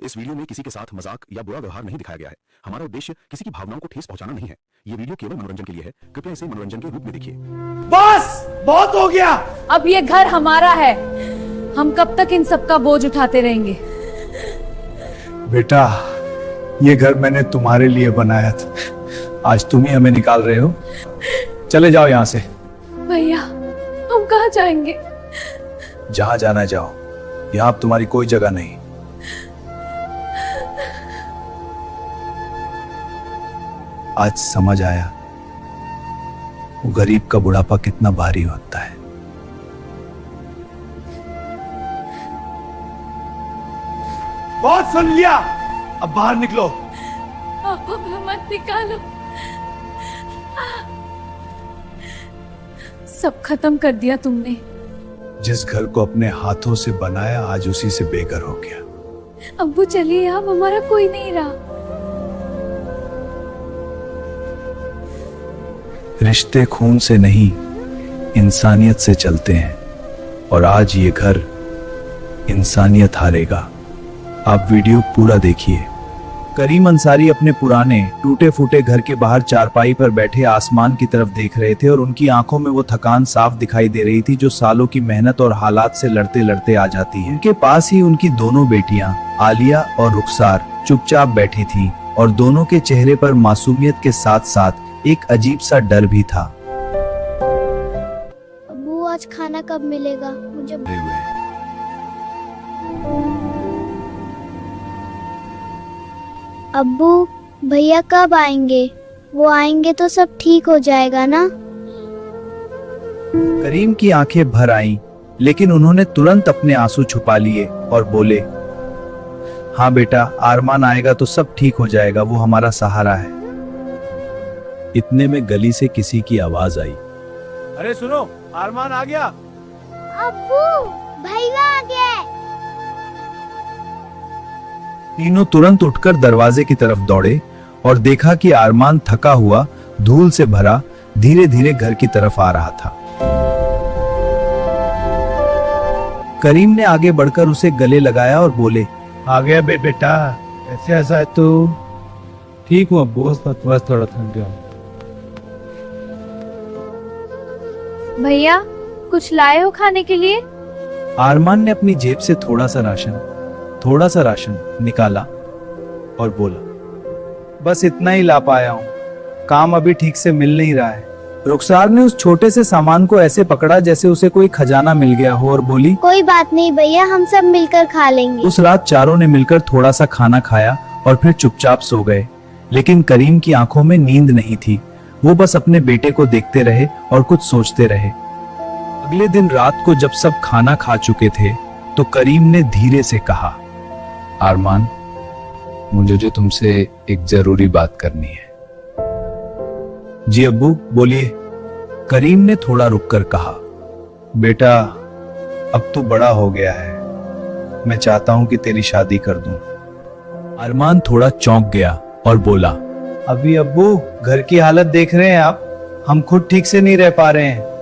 इस वीडियो में किसी के साथ मजाक या बुरा व्यवहार नहीं दिखाया गया है। हमारा उद्देश्य किसी की भावनाओं को ठेस पहुंचाना नहीं है। ये वीडियो केवल मनोरंजन के लिए है। कृपया इसे मनोरंजन के रूप में देखिए। बस बहुत हो गया। अब ये घर हमारा है। हम कब तक इन सब का बोझ उठाते रहेंगे? बेटा, ये घर मैंने तुम्हारे लिए बनाया था, आज तुम ही हमें निकाल रहे हो। चले जाओ यहाँ से। भैया, हम कहाँ जाएंगे? जहाँ जाना जाओ, यहाँ अब तुम्हारी कोई जगह नहीं। आज समझ आया वो गरीब का बुढ़ापा कितना भारी होता है। बहुत सुन लिया, अब बाहर निकलो। आप हमें मत निकालो। सब खत्म कर दिया तुमने। जिस घर को अपने हाथों से बनाया, आज उसी से बेघर हो गया। अब्बू चलिए, अब हमारा कोई नहीं रहा। रिश्ते खून से नहीं, इंसानियत से चलते हैं, और आज ये घर इंसानियत हारेगा। आप वीडियो पूरा देखिए। करीम अंसारी अपने पुराने टूटे फूटे घर के बाहर चारपाई पर बैठे आसमान की तरफ देख रहे थे और उनकी आंखों में वो थकान साफ दिखाई दे रही थी जो सालों की मेहनत और हालात से लड़ते लड़ते आ जाती है। उनके पास ही उनकी दोनों बेटियां आलिया और रुखसार चुपचाप बैठी थी और दोनों के चेहरे पर मासूमियत के साथ साथ एक अजीब सा डर भी था। अब्बू, आज खाना कब मिलेगा मुझे? अब्बू, भैया कब आएंगे? वो आएंगे तो सब ठीक हो जाएगा ना? करीम की आंखें भर आईं, लेकिन उन्होंने तुरंत अपने आंसू छुपा लिए और बोले, हाँ बेटा, आरमान आएगा तो सब ठीक हो जाएगा, वो हमारा सहारा है। इतने में गली से किसी की आवाज आई, अरे सुनो, आरमान आ गया। अब्बू, भैया आ गए। तीनों तुरंत उठकर दरवाजे की तरफ दौड़े और देखा कि आरमान थका हुआ, धूल से भरा, धीरे धीरे घर की तरफ आ रहा था। करीम ने आगे बढ़कर उसे गले लगाया और बोले, आ गया बेटा, ऐसे ऐसा है तो ठीक हूँ अब्बू, बस थोड़ा थक गया। भैया, कुछ लाए हो खाने के लिए? आरमान ने अपनी जेब से थोड़ा सा राशन निकाला और बोला, बस इतना ही ला पाया हूँ, काम अभी ठीक से मिल नहीं रहा है। रुखसार ने उस छोटे से सामान को ऐसे पकड़ा जैसे उसे कोई खजाना मिल गया हो और बोली, कोई बात नहीं भैया, हम सब मिलकर खा लेंगे। उस रात चारों ने मिलकर थोड़ा सा खाना खाया और फिर चुपचाप सो गए। लेकिन करीम की आंखों में नींद नहीं थी। वो बस अपने बेटे को देखते रहे और कुछ सोचते रहे। अगले दिन रात को जब सब खाना खा चुके थे तो करीम ने धीरे से कहा, आरमान, मुझे तुमसे एक जरूरी बात करनी है। जी अब्बू, बोलिए। करीम ने थोड़ा रुककर कहा, बेटा, अब तू बड़ा हो गया है, मैं चाहता हूं कि तेरी शादी कर दूं। अरमान थोड़ा चौंक गया और बोला, अभी अब्बू, घर की हालत देख रहे हैं आप, हम खुद ठीक से नहीं रह पा रहे हैं।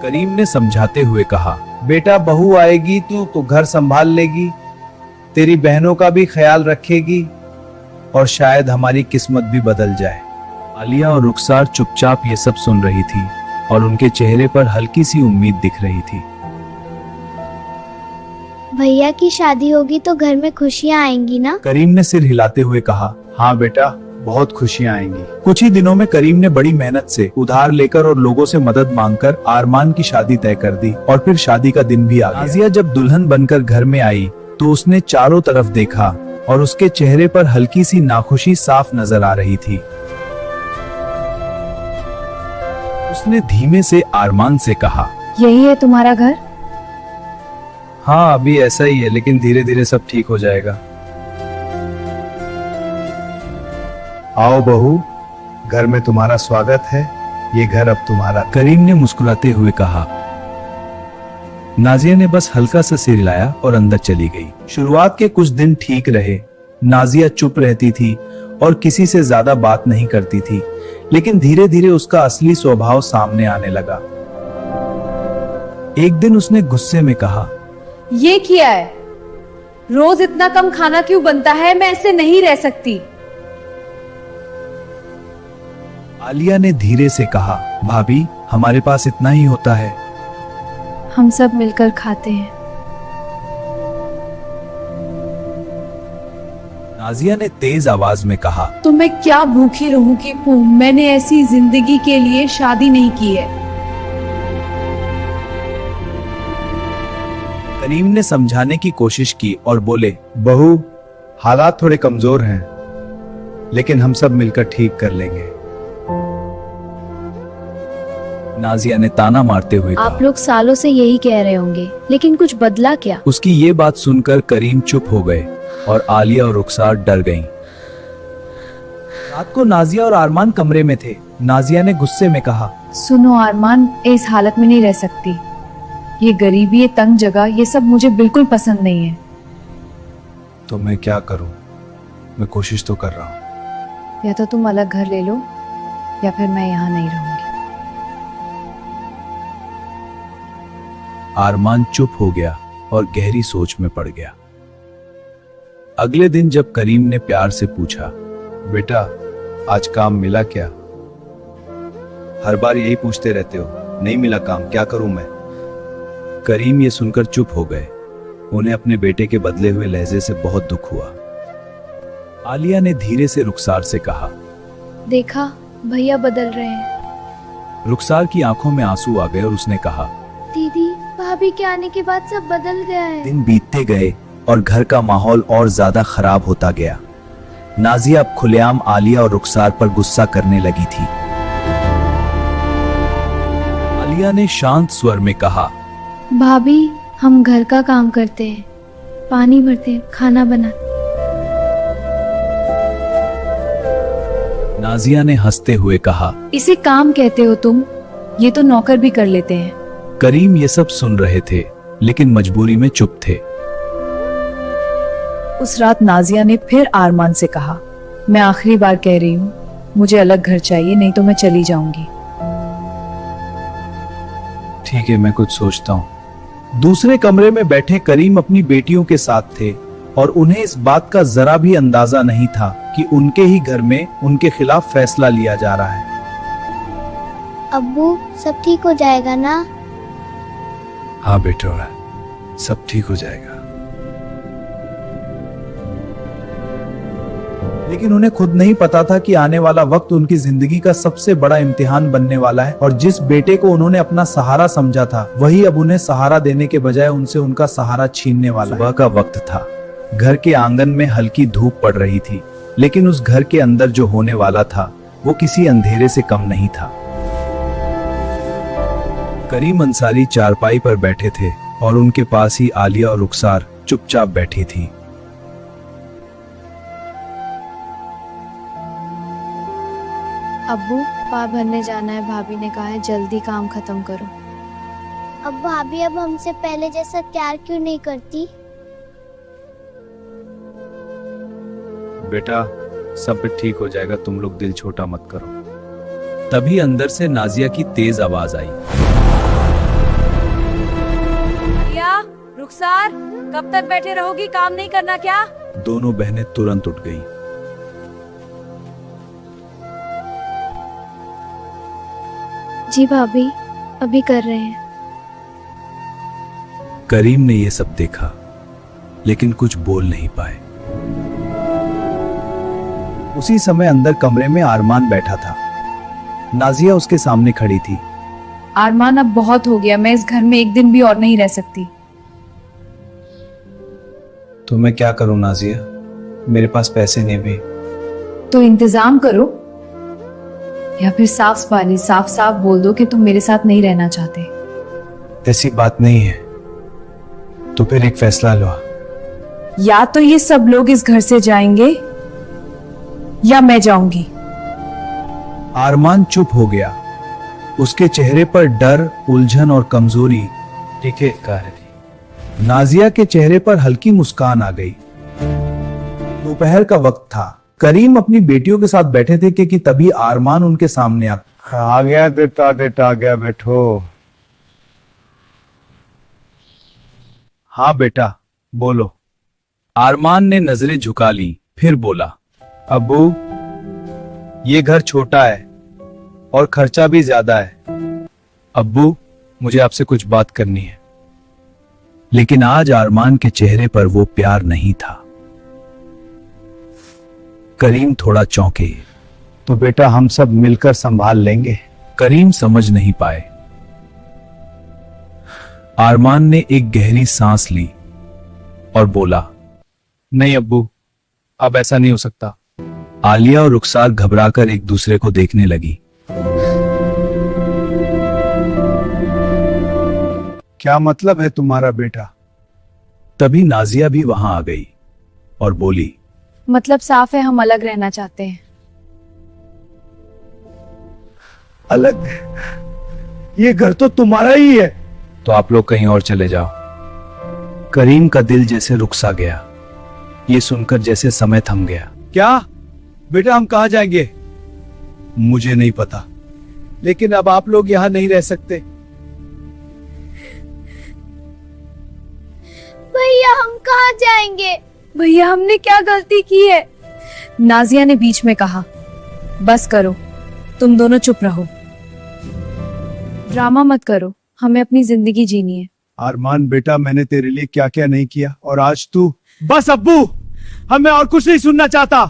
करीम ने समझाते हुए कहा, बेटा, बहू आएगी तो घर संभाल लेगी, तेरी बहनों का भी ख्याल रखेगी और शायद हमारी किस्मत भी बदल जाए। आलिया और रुखसार चुपचाप ये सब सुन रही थी और उनके चेहरे पर हल्की सी उम्मीद दिख रही थी। भैया की शादी होगी तो घर में खुशियाँ आएंगी ना? करीम ने सिर हिलाते हुए कहा, हाँ बेटा, बहुत खुशियाँ आएंगी। कुछ ही दिनों में करीम ने बड़ी मेहनत से उधार लेकर और लोगों से मदद मांगकर आरमान की शादी तय कर दी और फिर शादी का दिन भी आ गया। नाजिया जब दुल्हन बनकर घर में आई तो उसने चारों तरफ देखा और उसके चेहरे पर हल्की सी नाखुशी साफ नजर आ रही थी। उसने धीमे से आरमान से कहा, यही है तुम्हारा घर? हाँ, अभी ऐसा ही है, लेकिन धीरे धीरे सब ठीक हो जाएगा। आओ बहू, घर में तुम्हारा स्वागत है, ये घर अब तुम्हारा। करीम ने मुस्कुराते हुए कहा। नाजिया ने बस हल्का सा सिर हिलाया और अंदर चली गई। शुरुआत के कुछ दिन ठीक रहे। नाजिया चुप रहती थी और किसी से ज्यादा बात नहीं करती थी, लेकिन धीरे धीरे उसका असली स्वभाव सामने आने लगा। एक दिन उसने गुस्से में कहा, ये किया है। रोज इतना कम खाना क्यों बनता है? मैं ऐसे नहीं रह सकती। आलिया ने धीरे से कहा, भाभी हमारे पास इतना ही होता है। हम सब मिलकर खाते हैं। नाजिया ने तेज आवाज में कहा, तो मैं क्या भूखी रहूंगी? मैंने ऐसी जिंदगी के लिए शादी नहीं की है। करीम ने समझाने की कोशिश की और बोले, बहू हालात थोड़े कमजोर हैं, लेकिन हम सब मिलकर ठीक कर लेंगे। नाजिया ने ताना मारते हुए कहा, आप लोग सालों से यही कह रहे होंगे, लेकिन कुछ बदला क्या? उसकी ये बात सुनकर करीम चुप हो गए और आलिया और रुखसार डर गईं। रात को नाजिया और आरमान कमरे में थे। नाजिया ने गुस्से में कहा, सुनो आरमान, इस हालत में नहीं रह सकती। ये गरीबी, ये तंग जगह, ये सब मुझे बिल्कुल पसंद नहीं है। तो मैं क्या करूं? मैं कोशिश तो कर रहा हूं। या तो तुम अलग घर ले लो या फिर मैं यहाँ नहीं रहूंगी। आरमान चुप हो गया और गहरी सोच में पड़ गया। अगले दिन जब करीम ने प्यार से पूछा, बेटा आज काम मिला क्या? हर बार यही पूछते रहते हो, नहीं मिला काम, क्या करूं मैं? करीम ये सुनकर चुप हो गए। उन्हें अपने बेटे के बदले हुए लहजे से बहुत दुख हुआ। आलिया ने धीरे से रुखसार से कहा, देखा भैया बदल रहे हैं। रुखसार की आंखों में आंसू आ गए और उसने कहा, दीदी भाभी के आने के बाद सब बदल गया है। दिन बीतते गए और घर का माहौल और ज्यादा खराब होता गया। नाजिया अब खुलेआम आलिया और रुखसार पर गुस्सा करने लगी थी। आलिया ने शांत स्वर में कहा, भाभी हम घर का काम करते हैं, पानी भरते हैं, खाना बनाते। नाजिया ने हंसते हुए कहा, इसे काम कहते हो तुम? ये तो नौकर भी कर लेते हैं। करीम ये सब सुन रहे थे, लेकिन मजबूरी में चुप थे। उस रात नाजिया ने फिर आरमान से कहा, मैं आखिरी बार कह रही हूँ, मुझे अलग घर चाहिए, नहीं तो मैं चली जाऊंगी। ठीक है, मैं कुछ सोचता हूँ। दूसरे कमरे में बैठे करीम अपनी बेटियों के साथ थे और उन्हें इस बात का जरा भी अंदाजा नहीं था कि उनके ही घर में उनके खिलाफ फैसला लिया जा रहा है। अब्बू सब ठीक हो जाएगा ना? हाँ बेटा, सब ठीक हो जाएगा। लेकिन उन्हें खुद नहीं पता था कि आने वाला वक्त उनकी जिंदगी का सबसे बड़ा इम्तिहान बनने वाला है और जिस बेटे को उन्होंने अपना सहारा समझा था, वही अब उन्हें सहारा देने के बजाय उनसे उनका सहारा छीनने वाला। सुबह का वक्त था। घर के आंगन में हल्की धूप पड़ रही थी, लेकिन उस घर के अंदर जो होने वाला था वो किसी अंधेरे से कम नहीं था। करीम अंसारी चारपाई पर बैठे थे और उनके पास ही आलिया और रुखसार चुपचाप बैठी थी। अब्बू पा भरने जाना है, भाभी ने कहा है जल्दी काम खत्म करो। अब भाभी अब हमसे पहले जैसा प्यार क्यों नहीं करती? बेटा सब ठीक हो जाएगा, तुम लोग दिल छोटा मत करो। तभी अंदर से नाजिया की तेज आवाज आई, रुखसार कब तक बैठे रहोगी? काम नहीं करना क्या? दोनों बहनें तुरंत उठ गईं। जी भाभी अभी कर रहे हैं। करीम ने यह सब देखा, लेकिन कुछ बोल नहीं पाए। उसी समय अंदर कमरे में आरमान बैठा था। नाजिया उसके सामने खड़ी थी। आरमान अब बहुत हो गया, मैं इस घर में एक दिन भी और नहीं रह सकती। तो मैं क्या करूं नाजिया, मेरे पास पैसे नहीं भी। तो इंतजाम करो या फिर साफ साफ बोल दो कि तुम मेरे साथ नहीं रहना चाहते। ऐसी बात नहीं है, तो फिर एक फैसला लो। या तो ये सब लोग इस घर से जाएंगे या मैं जाऊंगी। आरमान चुप हो गया। उसके चेहरे पर डर, उलझन और कमजोरी दिखे कह रही। नाजिया के चेहरे पर हल्की मुस्कान आ गई। दोपहर का वक्त था। करीम अपनी बेटियों के साथ बैठे थे कि तभी आरमान उनके सामने आ गया। देता आ गया, बैठो। हाँ बेटा, बोलो। आरमान ने नजरें झुका ली, फिर बोला, अब्बू, ये घर छोटा है और खर्चा भी ज्यादा है। अब्बू, मुझे आपसे कुछ बात करनी है। लेकिन आज आरमान के चेहरे पर वो प्यार नहीं था। करीम थोड़ा चौंके। तो बेटा, हम सब मिलकर संभाल लेंगे। करीम समझ नहीं पाए। आरमान ने एक गहरी सांस ली और बोला, नहीं अब्बू, अब ऐसा नहीं हो सकता। आलिया और रुखसार घबराकर एक दूसरे को देखने लगी। क्या मतलब है तुम्हारा बेटा? तभी नाजिया भी वहां आ गई और बोली, मतलब साफ है, हम अलग रहना चाहते हैं। अलग? ये घर तो तुम्हारा ही है। तो आप लोग कहीं और चले जाओ। करीम का दिल जैसे रुक सा गया। ये सुनकर जैसे समय थम गया। क्या बेटा, हम कहां जाएंगे? मुझे नहीं पता, लेकिन अब आप लोग यहां नहीं रह सकते। भैया हम कहाँ जाएंगे? भैया, हमने क्या गलती की है? नाजिया ने बीच में कहा, बस करो, तुम दोनों चुप रहो, ड्रामा मत करो, हमें अपनी जिंदगी जीनी है। अरमान बेटा, मैंने तेरे लिए क्या क्या नहीं किया, और आज तू। बस अब्बू, हमें और कुछ नहीं सुनना चाहता।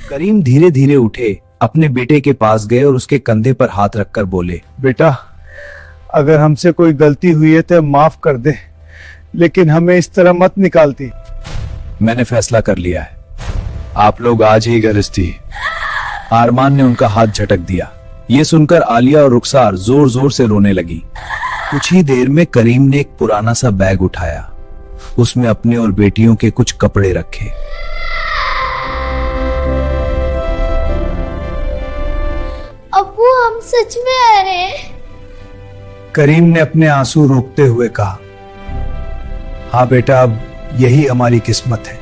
करीम धीरे धीरे उठे, अपने बेटे के पास गए और उसके कंधे पर हाथ रखकर बोले, बेटा, अगर हमसे कोई गलती हुई है तो माफ कर दे, लेकिन हमें इस तरह मत निकालती। मैंने फैसला कर लिया है, आप लोग आज ही गृहस्थी। आरमान ने उनका हाथ झटक दिया। ये सुनकर आलिया और रुखसार जोर जोर से रोने लगी। कुछ ही देर में करीम ने एक पुराना सा बैग उठाया, उसमें अपने और बेटियों के कुछ कपड़े रखे। अब्बू, हम सच में आ रहे हैं? करीम ने अपने आंसू रोकते हुए कहा, हाँ बेटा, अब यही हमारी किस्मत है।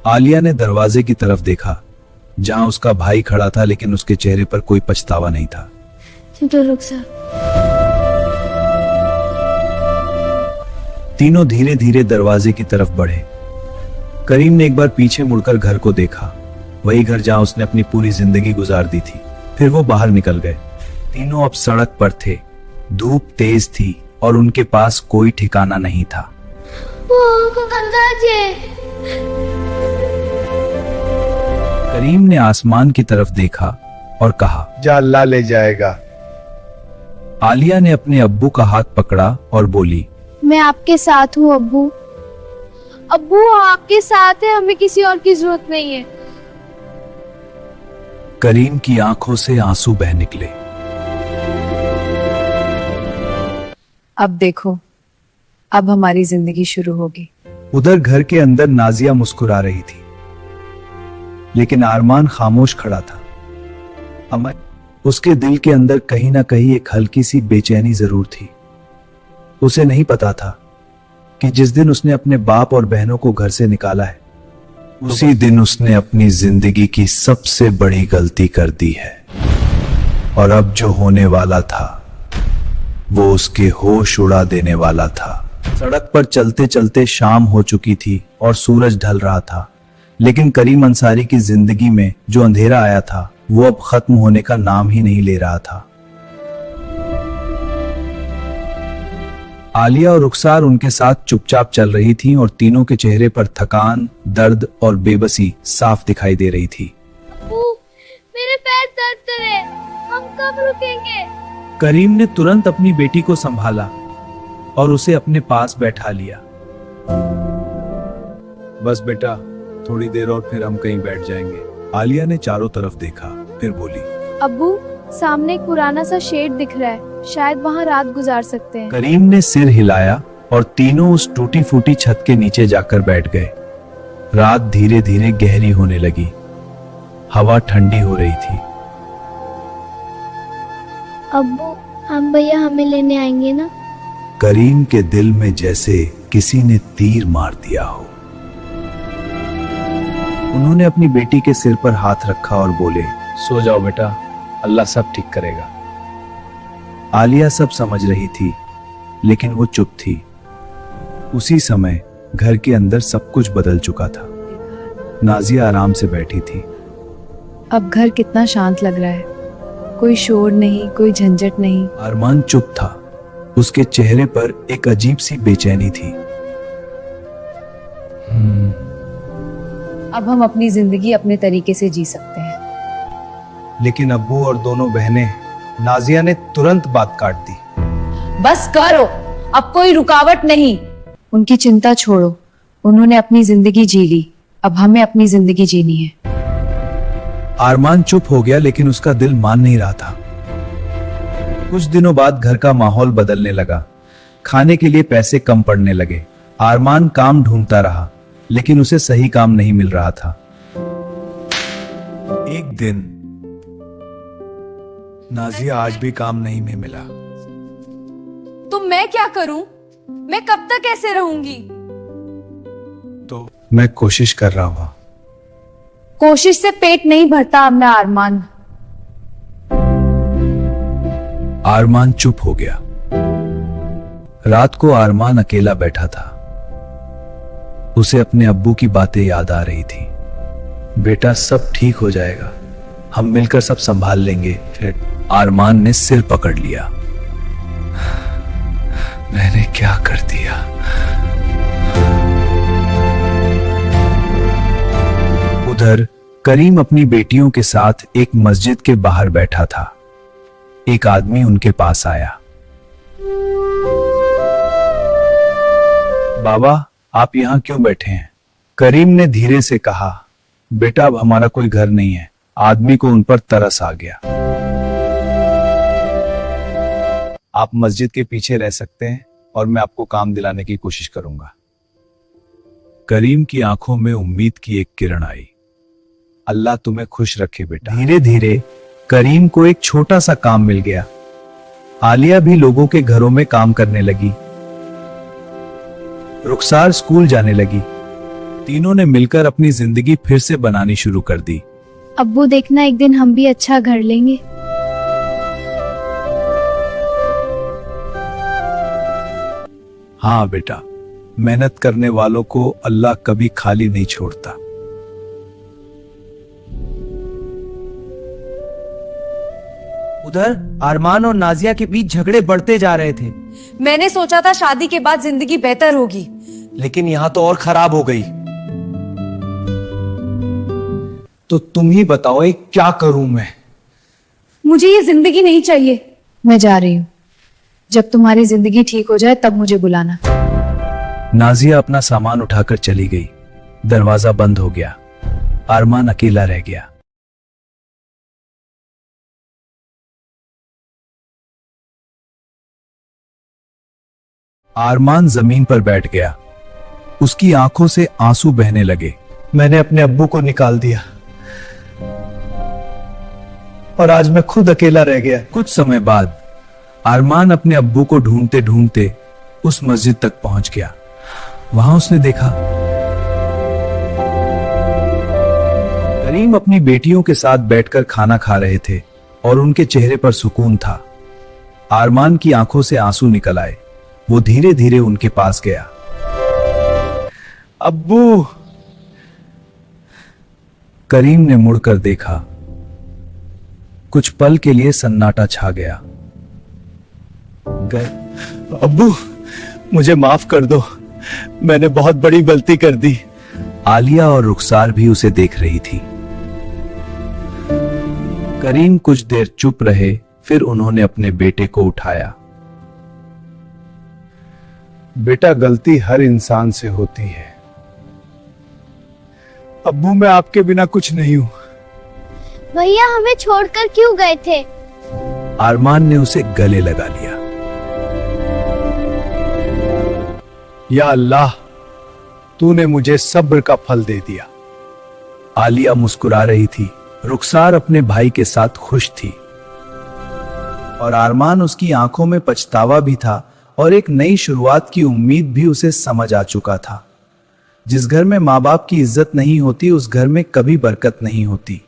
आलिया ने दरवाजे की तरफ देखा, जहां उसका भाई खड़ा था, लेकिन उसके चेहरे पर कोई पछतावा नहीं था। तीनों धीरे धीरे दरवाजे की तरफ बढ़े। करीम ने एक बार पीछे मुड़कर घर को देखा, वही घर जहां उसने अपनी पूरी जिंदगी गुजार दी थी। फिर वो बाहर निकल गए। तीनों अब सड़क पर थे। धूप तेज थी और उनके पास कोई ठिकाना नहीं था। करीम ने आसमान की तरफ देखा और कहा, जा अल्लाह ले जाएगा। आलिया ने अपने अब्बू का हाथ पकड़ा और बोली, मैं आपके साथ हूँ अब्बू। अब्बू, आपके साथ है, हमें किसी और की जरूरत नहीं है। करीम की आंखों से आंसू बह निकले। अब देखो, अब हमारी जिंदगी शुरू होगी। उधर घर के अंदर नाजिया मुस्कुरा रही थी, लेकिन आरमान खामोश खड़ा था। अमर, उसके दिल के अंदर कहीं ना कहीं एक हल्की सी बेचैनी जरूर थी। उसे नहीं पता था कि जिस दिन उसने अपने बाप और बहनों को घर से निकाला है, उसी दिन उसने अपनी जिंदगी की सबसे बड़ी गलती कर दी है। और अब जो होने वाला था वो उसके होश उड़ा देने वाला था। सड़क पर चलते चलते शाम हो चुकी थी और सूरज ढल रहा था, लेकिन करीम अंसारी की जिंदगी में जो अंधेरा आया था वो अब खत्म होने का नाम ही नहीं ले रहा था। आलिया और रुखसार उनके साथ चुपचाप चल रही थीं और तीनों के चेहरे पर थकान, दर्द और बेबसी साफ दिखाई दे रही थी। अब्बू, मेरे पैर दर्द कर रहे हैं, हम कब रुकेंगे? करीम ने तुरंत अपनी बेटी को संभाला और उसे अपने पास बैठा लिया। बस बेटा, थोड़ी देर और फिर हम कहीं बैठ जाएंगे। आलिया ने चारों तरफ देखा, फिर बोली, अब्बू, सामने एक पुराना सा शेड दिख रहा है, शायद वहाँ रात गुजार सकते हैं। करीम ने सिर हिलाया और तीनों उस टूटी फूटी छत के नीचे जाकर बैठ गए। रात धीरे धीरे गहरी होने लगी, हवा ठंडी हो रही थी। अब्बू, हम भैया हमें लेने आएंगे ना? करीम के दिल में जैसे किसी ने तीर मार दिया हो। उन्होंने अपनी बेटी के सिर पर हाथ रखा और बोले, सो जाओ बेटा, अल्लाह सब ठीक करेगा। आलिया सब समझ रही थी, लेकिन वो चुप थी। उसी समय घर के अंदर सब कुछ बदल चुका था। नाजिया आराम से बैठी थी। अब घर कितना शांत लग रहा है, कोई शोर नहीं, कोई झंझट नहीं। अरमान चुप था। उसके चेहरे पर एक अजीब सी बेचैनी थी। अब हम अपनी जिंदगी अपने तरीके से जी सकते हैं। लेकिन अब्बू और दोनों बहनें, नाजिया ने तुरंत बात काट दी। बस करो, अब कोई रुकावट नहीं। उनकी चिंता छोड़ो, उन्होंने अपनी जिंदगी जी ली, अब हमें अपनी जिंदगी जीनी है। अरमान चुप हो गया, लेकिन उसका दिल मान नहीं रहा था। कुछ दिनों बाद घर का माहौल बदलने लगा। खाने के लिए पैसे कम पड़ने लगे। अरमान काम ढूंढता रहा, लेकिन उसे सही काम नहीं मिल रहा था। एक दिन नाजिया आज भी काम नहीं में मिला। तो मैं क्या करूं? मैं कब तक ऐसे रहूंगी? तो मैं कोशिश कर रहा हूं। कोशिश से पेट नहीं भरता अपना अरमान। अरमान चुप हो गया। रात को अरमान अकेला बैठा था। उसे अपने अब्बू की बातें याद आ रही थी। बेटा, सब ठीक हो जाएगा, हम मिलकर सब संभाल लेंगे। फिर अरमान ने सिर पकड़ लिया। मैंने क्या कर दिया? उधर करीम अपनी बेटियों के साथ एक मस्जिद के बाहर बैठा था। एक आदमी उनके पास आया। बाबा, आप यहां क्यों बैठे हैं? करीम ने धीरे से कहा, बेटा, अब हमारा कोई घर नहीं है। आदमी को उन पर तरस आ गया। आप मस्जिद के पीछे रह सकते हैं और मैं आपको काम दिलाने की कोशिश करूंगा। करीम की आंखों में उम्मीद की एक किरण आई। अल्लाह तुम्हें खुश रखे बेटा। धीरे धीरे करीम को एक छोटा सा काम मिल गया। आलिया भी लोगों के घरों में काम करने लगी। रुखसार स्कूल जाने लगी। तीनों ने मिलकर अपनी जिंदगी फिर से बनानी शुरू कर दी। अब्बू, देखना एक दिन हम भी अच्छा घर लेंगे। हाँ बेटा, मेहनत करने वालों को अल्लाह कभी खाली नहीं छोड़ता। उधर अरमान और नाजिया के बीच झगड़े बढ़ते जा रहे थे। मैंने सोचा था शादी के बाद जिंदगी बेहतर होगी, लेकिन यहाँ तो और खराब हो गई। तो तुम ही बताओ, क्या करूं मैं? मुझे ये जिंदगी नहीं चाहिए। मैं जा रही हूँ। जब तुम्हारी जिंदगी ठीक हो जाए तब मुझे बुलाना। नाजिया अपना सामान उठाकर चली गई। दरवाजा बंद हो गया। अरमान अकेला रह गया। अरमान जमीन पर बैठ गया। उसकी आंखों से आंसू बहने लगे। मैंने अपने अब्बू को निकाल दिया और आज मैं खुद अकेला रह गया। कुछ समय बाद अरमान अपने अब्बू को ढूंढते ढूंढते उस मस्जिद तक पहुंच गया। वहां उसने देखा करीम अपनी बेटियों के साथ बैठकर खाना खा रहे थे और उनके चेहरे पर सुकून था। अरमान की आंखों से आंसू निकल आए। वो धीरे धीरे उनके पास गया। अब्बू! करीम ने मुड़कर देखा। कुछ पल के लिए सन्नाटा छा गया। अब्बू, मुझे माफ कर दो, मैंने बहुत बड़ी गलती कर दी। आलिया और रुखसार भी उसे देख रही थी। करीम कुछ देर चुप रहे, फिर उन्होंने अपने बेटे को उठाया। बेटा, गलती हर इंसान से होती है। अब्बू, मैं आपके बिना कुछ नहीं हूं। भैया, हमें छोड़कर क्यों गए थे? अरमान ने उसे गले लगा लिया। या अल्लाह, तूने मुझे सब्र का फल दे दिया। आलिया मुस्कुरा रही थी। रुखसार अपने भाई के साथ खुश थी और अरमान उसकी आंखों में पछतावा भी था और एक नई शुरुआत की उम्मीद भी उसे समझ आ चुका था। जिस घर में माँ बाप की इज्जत नहीं होती, उस घर में कभी बरकत नहीं होती।